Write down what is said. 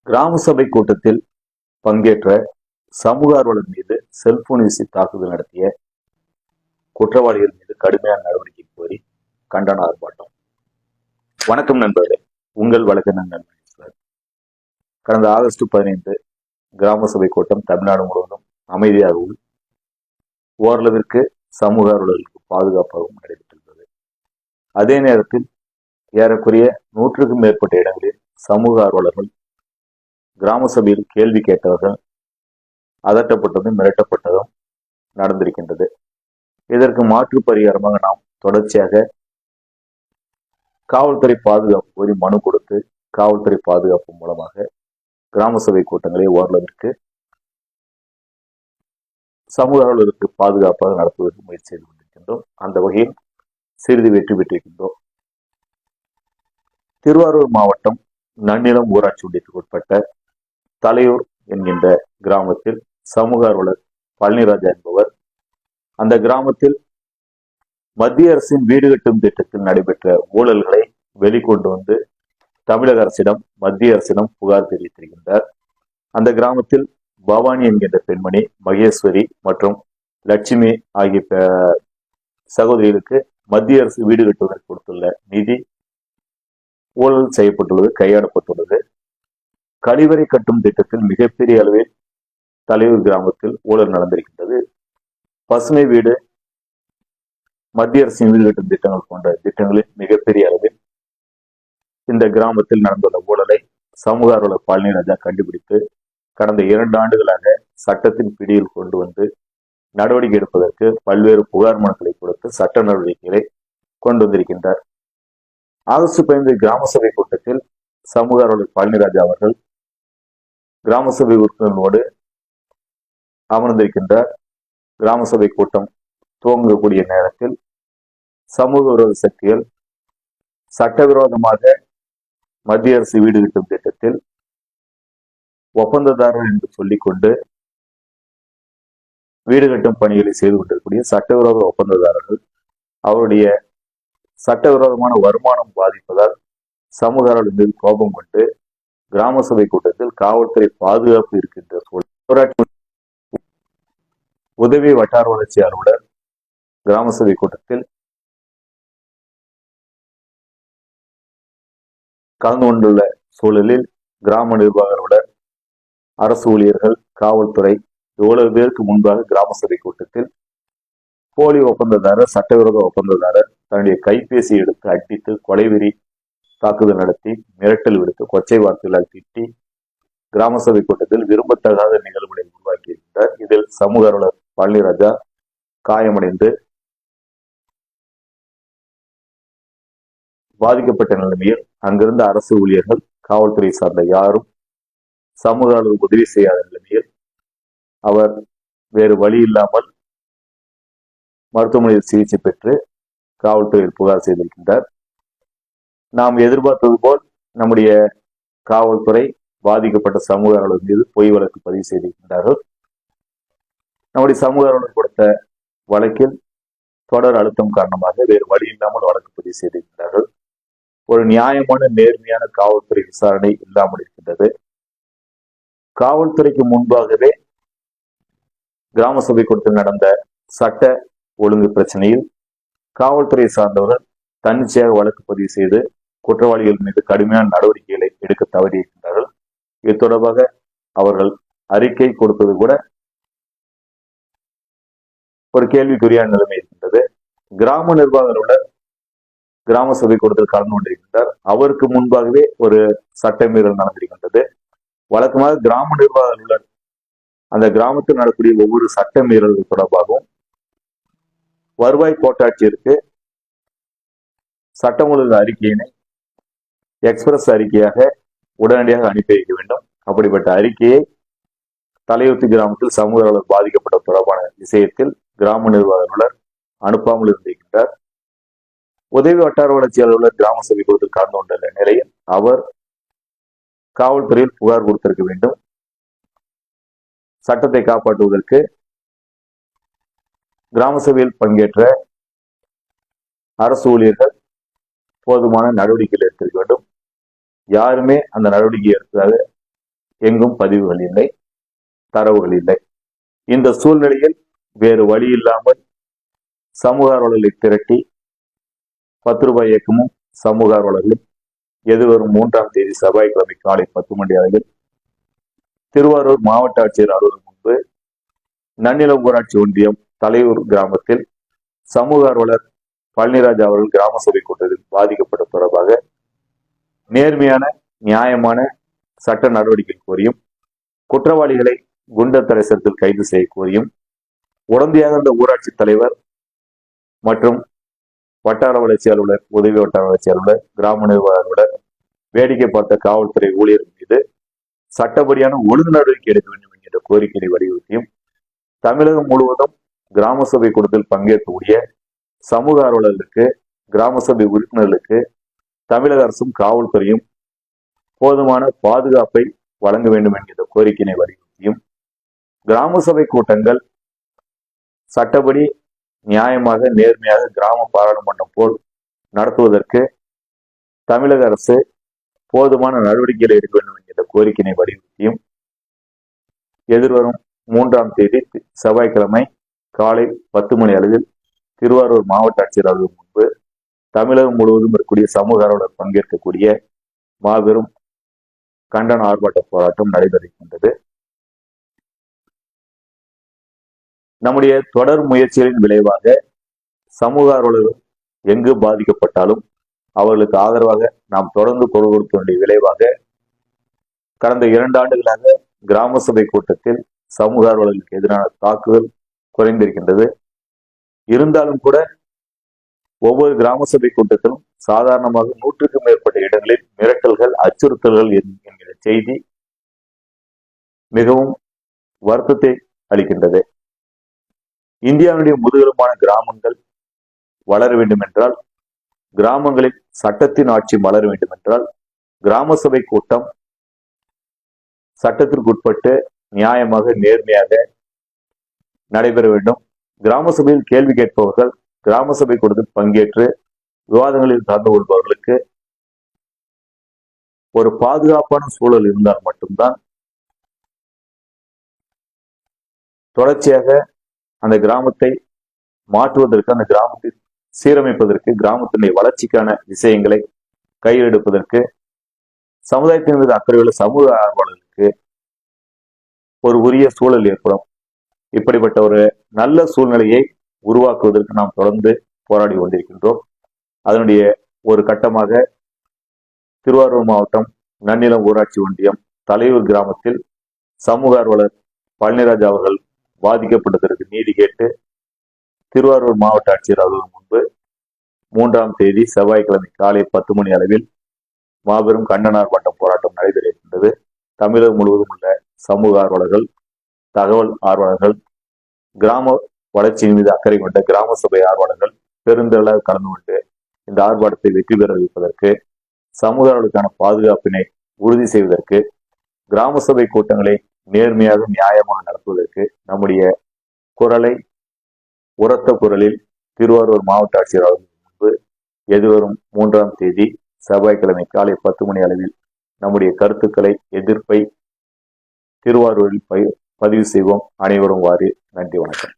கிராம சபை கூட்டத்தில் பங்கேற்ற சமூக ஆர்வலர் மீது செல்போன் வீசி தாக்குதல் நடத்திய குற்றவாளிகள் மீது கடுமையான நடவடிக்கை கோரி கண்டன ஆர்ப்பாட்டம். வணக்கம் நண்பர்களே, உங்கள் வழக்கறிஞர் நண்பர். கடந்த ஆகஸ்ட் 15 கிராம சபை கூட்டம் தமிழ்நாடு முழுவதும் அமைதியாகவும் ஓரளவிற்கு சமூக ஆர்வலர்களுக்கு பாதுகாப்பாகவும் நடைபெற்றிருந்தது. அதே நேரத்தில் ஏறக்குறைய 100க்கும் மேற்பட்ட இடங்களில் சமூக ஆர்வலர்கள் கிராம சபையில் கேள்வி கேட்டவர்கள் அதட்டப்பட்டதும் மிரட்டப்பட்டதும் நடந்திருக்கின்றது. இதற்கு மாற்று பரிகாரமாக நாம் தொடர்ச்சியாக காவல்துறை பாதுகாப்பு கோரி மனு கொடுத்து காவல்துறை பாதுகாப்பு மூலமாக கிராம சபை கூட்டங்களை ஓரளவிற்கு சமூக ஆர்வலருக்கு பாதுகாப்பாக நடத்துவதற்கு முயற்சி செய்து கொண்டிருக்கின்றோம். அந்த வகையில் சிறிது வெற்றி பெற்றிருக்கின்றோம். திருவாரூர் மாவட்டம் நன்னிலம் ஊராட்சி ஒன்றியத்துக்கு உட்பட்ட தலையூர் என்கின்ற கிராமத்தில் சமூக ஆர்வலர் பழனிராஜா என்பவர் அந்த கிராமத்தில் மத்திய அரசின் வீடு கட்டும் திட்டத்தில் நடைபெற்ற ஊழல்களை வெளிக்கொண்டு வந்து தமிழக அரசிடம் மத்திய அரசிடம் புகார் தெரிவித்திருக்கின்றார். அந்த கிராமத்தில் பவானி என்கின்ற பெண்மணி, மகேஸ்வரி மற்றும் லட்சுமி ஆகிய சகோதரிகளுக்கு மத்திய அரசு வீடு கட்டுவதற்கு கொடுத்துள்ள நிதி ஊழல் செய்யப்பட்டுள்ளது, கையாடப்பட்டுள்ளது. கழிவறை கட்டும் திட்டத்தில் மிகப்பெரிய அளவில் தலையூர் கிராமத்தில் ஊழல் நடந்திருக்கின்றது. பசுமை வீடு, மத்திய அரசின் வீடு கட்டும் திட்டங்கள் போன்ற திட்டங்களில் மிகப்பெரிய அளவில் இந்த கிராமத்தில் நடந்துள்ள ஊழலை சமூக ஆர்வலர் பழனிராஜா கண்டுபிடித்து கடந்த 2 ஆண்டுகளாக சட்டத்தின் பிடியில் கொண்டு வந்து நடவடிக்கை எடுப்பதற்கு பல்வேறு புகார் மனுக்களை கொடுத்து சட்ட நடவடிக்கைகளை கொண்டு வந்திருக்கின்றார். ஆகஸ்ட் 15 கிராம சபை கூட்டத்தில் சமூக ஆர்வலர் பழனிராஜா அவர்கள் கிராம சபை உறுப்பினர்களோடு அமர்ந்திருக்கின்றார். கிராம சபை கூட்டம் துவங்கக்கூடிய நேரத்தில் சமூக விரோத சக்திகள் சட்டவிரோதமாக மத்திய அரசு வீடு கட்டும் திட்டத்தில் ஒப்பந்ததாரர் என்று சொல்லிக்கொண்டு வீடு கட்டும் பணிகளை செய்து கொண்டிருக்கக்கூடிய சட்டவிரோத ஒப்பந்ததாரர்கள் அவருடைய சட்டவிரோதமான வருமானம் பாதிப்பதால் சமூக ஆர்வலர் மீது கோபம் கொண்டு கிராம சபை கூட்டத்தில் காவல்துறை பாதுகாப்பு இருக்கின்ற சூழல் உதவி வட்டார வளர்ச்சி அலுவலர் கிராம சபை கூட்டத்தில் கலந்து கொண்டுள்ள சூழலில் கிராம நிர்வாக அலுவலர், அரசு ஊழியர்கள், காவல்துறை இவ்வளவு பேருக்கு முன்பாக கிராம சபை கூட்டத்தில் போலி ஒப்பந்ததாரர், சட்டவிரோத ஒப்பந்ததாரர் தன்னுடைய கைபேசி எடுத்து அடித்து கொலைவெறி தாக்குதல் நடத்தி மிரட்டல் விடுத்து கொச்சை வார்த்தைகளால் திட்டி கிராம சபை கூட்டத்தில் விரும்பத்தகாத நிகழ்வுகளை உருவாக்கி இருக்கின்றார். இதில் சமூக ஆர்வலர் பழனிராஜா காயமடைந்து பாதிக்கப்பட்ட நிலைமையில் அங்கிருந்த அரசு ஊழியர்கள், காவல்துறை சார்ந்த யாரும் சமூக ஆர்வலர் உதவி செய்யாத நிலைமையில் அவர் வேறு வழி இல்லாமல் மருத்துவமனையில் சிகிச்சை பெற்று காவல்துறையில் புகார் செய்திருக்கின்றார். நாம் எதிர்பார்த்தது போல் நம்முடைய காவல்துறை பாதிக்கப்பட்ட சமூக ஆர்வலர் மீது பொய் வழக்கு பதிவு செய்திருக்கின்றார்கள். நம்முடைய சமூக ஆர்வலர் கொடுத்த வழக்கில் தொடர் அழுத்தம் காரணமாக வேறு வழி இல்லாமல் வழக்கு பதிவு செய்திருக்கின்றார்கள். ஒரு நியாயமான நேர்மையான காவல்துறை விசாரணை இல்லாமல் இருக்கின்றது. காவல்துறைக்கு முன்பாகவே கிராம சபை கூட்டத்தில் நடந்த சட்ட ஒழுங்கு பிரச்சனையில் காவல்துறை சார்ந்தவர்கள் தன்னிச்சையாக வழக்கு பதிவு செய்து குற்றவாளிகள் மீது கடுமையான நடவடிக்கைகளை எடுக்க தவறியிருக்கின்றார்கள். இது தொடர்பாக அவர்கள் அறிக்கை கொடுத்தது கூட ஒரு கேள்விக்குறியான நிலைமை இருக்கின்றது. கிராம நிர்வாக அலுவலர் கிராம சபை கூட்டத்தில் கலந்து கொண்டிருக்கின்றார். அவருக்கு முன்பாகவே ஒரு சட்ட மீறல் நடந்திருக்கின்றது. வழக்கமாக கிராம நிர்வாக அலுவலர் அந்த கிராமத்தில் நடக்கூடிய ஒவ்வொரு சட்ட மீறல்கள் தொடர்பாகவும் வருவாய் கோட்டாட்சியருக்கு சட்டம் ஒழுங்கு அறிக்கையினை எக்ஸ்பிரஸ் அறிக்கையாக உடனடியாக அனுப்பி வைக்க வேண்டும். அப்படிப்பட்ட அறிக்கையை தலையூத்து கிராமத்தில் சமூக ஆர்வலர் பாதிக்கப்பட்ட தொடர்பான விஷயத்தில் கிராம நிர்வாக அலுவலர் அனுப்பாமல் இருந்திருக்கின்றார். உதவி வட்டார வளர்ச்சி அலுவலர் கிராம சபை கூட்டத்தில் கலந்து கொண்டுள்ள நிலையில் அவர் காவல்துறையில் புகார் கொடுத்திருக்க வேண்டும். சட்டத்தை காப்பாற்றுவதற்கு கிராம சபையில் பங்கேற்ற அரசு ஊழியர்கள் போதுமான நடவடிக்கைகள் எடுத்திருக்க வேண்டும். யாருமே அந்த நடவடிக்கை எடுத்ததாக எங்கும் பதிவுகள் இல்லை, தரவுகள் இல்லை. இந்த சூழ்நிலையில் வேறு வழி இல்லாமல் சமூக ஆர்வலர்களை திரட்டி 10 ரூபாய் இயக்கமும் சமூக ஆர்வலர்களும் எதிர்வரும் 3ஆம் தேதி செவ்வாய்க்கிழமை காலை 10 மணி அளவில் திருவாரூர் மாவட்ட ஆட்சியர் அலுவலகம் முன்பு நன்னிலம் ஊராட்சி ஒன்றியம் தலையூர் கிராமத்தில் சமூக ஆர்வலர் பழனிராஜா அவர்கள் கிராம சபை கூட்டத்தில் பாதிக்கப்பட்ட தொடர்பாக நேர்மையான நியாயமான சட்ட நடவடிக்கை கோரியும் குற்றவாளிகளை குண்டர் தரிசனத்தில் கைது செய்ய கோரியும் உடந்தையாக இந்த ஊராட்சி தலைவர் மற்றும் வட்டார வளர்ச்சி அலுவலர், உதவி வட்டார வளர்ச்சி அலுவலர், கிராம நிர்வாக அலுவலர், வேடிக்கை பார்த்த காவல்துறை ஊழியர்கள் மீது சட்டப்படியான ஒழுங்கு நடவடிக்கை எடுக்க வேண்டும் என்கின்ற கோரிக்கையை வலியுறுத்தியும் தமிழகம் முழுவதும் கிராம சபை கூட்டத்தில் பங்கேற்கக்கூடிய சமூக ஆர்வலர்களுக்கு, கிராம சபை உறுப்பினர்களுக்கு தமிழக அரசும் காவல்துறையும் போதுமான பாதுகாப்பை வழங்க வேண்டும் என்கிற கோரிக்கையை வலியுறுத்தியும் கிராம சபை கூட்டங்கள் சட்டப்படி நியாயமாக நேர்மையாக கிராம பாராளுமன்றம் போல் நடத்துவதற்கு தமிழக அரசு போதுமான நடவடிக்கைகளை எடுக்க வேண்டும் என்கிற கோரிக்கையை வலியுறுத்தியும் எதிர்வரும் 3ஆம் தேதி செவ்வாய்க்கிழமை காலை 10 மணி அளவில் திருவாரூர் மாவட்ட ஆட்சியர் அலுவலகம் முன்பு தமிழகம் முழுவதும் இருக்கக்கூடிய சமூக ஆர்வலர் பங்கேற்கக்கூடிய மாபெரும் கண்டன ஆர்ப்பாட்ட போராட்டம் நடைபெறுகின்றது. நம்முடைய தொடர் முயற்சிகளின் விளைவாக சமூக ஆர்வலர்கள் எங்கு பாதிக்கப்பட்டாலும் அவர்களுக்கு ஆதரவாக நாம் தொடர்ந்து குரல் கொடுக்க வேண்டிய விளைவாக கடந்த 2 ஆண்டுகளாக கிராம சபை கூட்டத்தில் சமூக ஆர்வலர்களுக்கு எதிரான தாக்குதல் குறைந்திருக்கின்றது. இருந்தாலும் கூட ஒவ்வொரு கிராம சபை கூட்டத்திலும் சாதாரணமாக 100க்கும் மேற்பட்ட இடங்களில் மிரட்டல்கள், அச்சுறுத்தல்கள் என்கிற செய்தி மிகவும் வருத்தத்தை அளிக்கின்றது. இந்தியாவுடைய முதுகெலும்பான கிராமங்கள் வளர வேண்டும் என்றால், கிராமங்களில் சட்டத்தின் ஆட்சி மலர வேண்டும் என்றால், கிராம சபை கூட்டம் சட்டத்திற்குட்பட்டு நியாயமாக நேர்மையாக நடைபெற வேண்டும். கிராம சபையில் கேள்வி கேட்பவர்கள் கிராம சபை கூட்டத்தில் பங்கேற்று விவாதங்களில் கலந்து கொள்பவர்களுக்கு ஒரு பாதுகாப்பான சூழல் இருந்தால் மட்டும்தான் தொடர்ச்சியாக அந்த கிராமத்தை மாற்றுவதற்கு, அந்த கிராமத்தை சீரமைப்பதற்கு, கிராமத்தினுடைய வளர்ச்சிக்கான விஷயங்களை கையில் எடுப்பதற்கு, சமுதாயத்தின் மீது அக்கறையுள்ள சமூக ஆர்வலர்களுக்கு ஒரு உரிய சூழல் ஏற்படும். இப்படிப்பட்ட ஒரு நல்ல சூழ்நிலையை உருவாக்குவதற்கு நாம் தொடர்ந்து போராடி கொண்டிருக்கின்றோம். அதனுடைய ஒரு கட்டமாக திருவாரூர் மாவட்டம் நன்னிலம் ஊராட்சி ஒன்றியம் தலையூர் கிராமத்தில் சமூக ஆர்வலர் பழனிராஜா அவர்கள் பாதிக்கப்பட்டதற்கு நீதி கேட்டு திருவாரூர் மாவட்ட ஆட்சியர் அலுவலகம் முன்பு 3ஆம் தேதி செவ்வாய்க்கிழமை காலை 10 மணி அளவில் மாபெரும் கண்டன ஆர்ப்பாட்டம் போராட்டம் நடைபெறுகின்றது. தமிழகம் முழுவதும் உள்ள சமூக ஆர்வலர்கள், தகவல் ஆர்வலர்கள், கிராம வளர்ச்சியின் மீது அக்கறை கொண்ட கிராம சபை ஆர்வலர்கள் பெருந்தளவு கலந்து கொண்டு இந்த ஆர்ப்பாட்டத்தை வெற்றி பெற வைப்பதற்கு, சமூகங்களுக்கான பாதுகாப்பினை உறுதி செய்வதற்கு, கிராம சபை கூட்டங்களை நேர்மையாக நியாயமாக நடத்துவதற்கு நம்முடைய குரலை உரத்த குரலில் திருவாரூர் மாவட்ட ஆட்சியர் அலுவலகம் முன்பு எதிர்வரும் 3ஆம் தேதி செவ்வாய்க்கிழமை காலை 10 மணி அளவில் நம்முடைய கருத்துக்களை, எதிர்ப்பை திருவாரூரில் பதிவு செய்வோம். அனைவரும் வாரி. நன்றி, வணக்கம்.